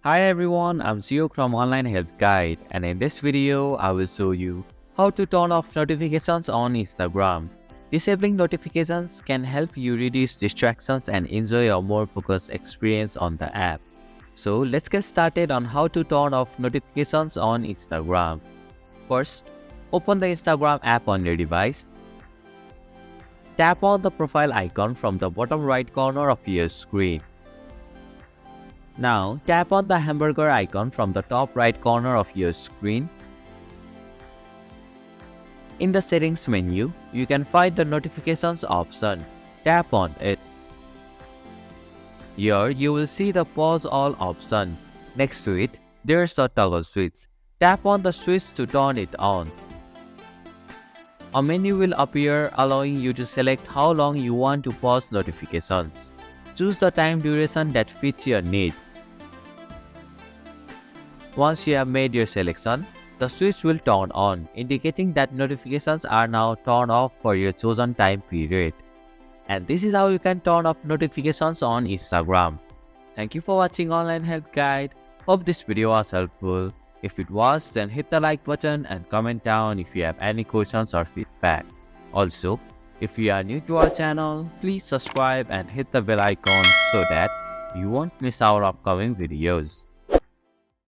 Hi everyone, I'm Zio from Online Health Guide, and in this video, I will show you how to turn off notifications on Instagram. Disabling notifications can help you reduce distractions and enjoy a more focused experience on the app. So let's get started on how to turn off notifications on Instagram. First, open the Instagram app on your device. Tap on the profile icon from the bottom right corner of your screen. Now, tap on the hamburger icon from the top right corner of your screen. In the settings menu, you can find the notifications option. Tap on it. Here, you will see the pause all option. Next to it, there's a toggle switch. Tap on the switch to turn it on. A menu will appear allowing you to select how long you want to pause notifications. Choose the time duration that fits your need. Once you have made your selection, the switch will turn on, indicating that notifications are now turned off for your chosen time period. And this is how you can turn off notifications on Instagram. Thank you for watching Online Health Guide. Hope this video was helpful. If it was, then hit the like button and comment down if you have any questions or feedback. Also, if you are new to our channel, please subscribe and hit the bell icon so that you won't miss our upcoming videos.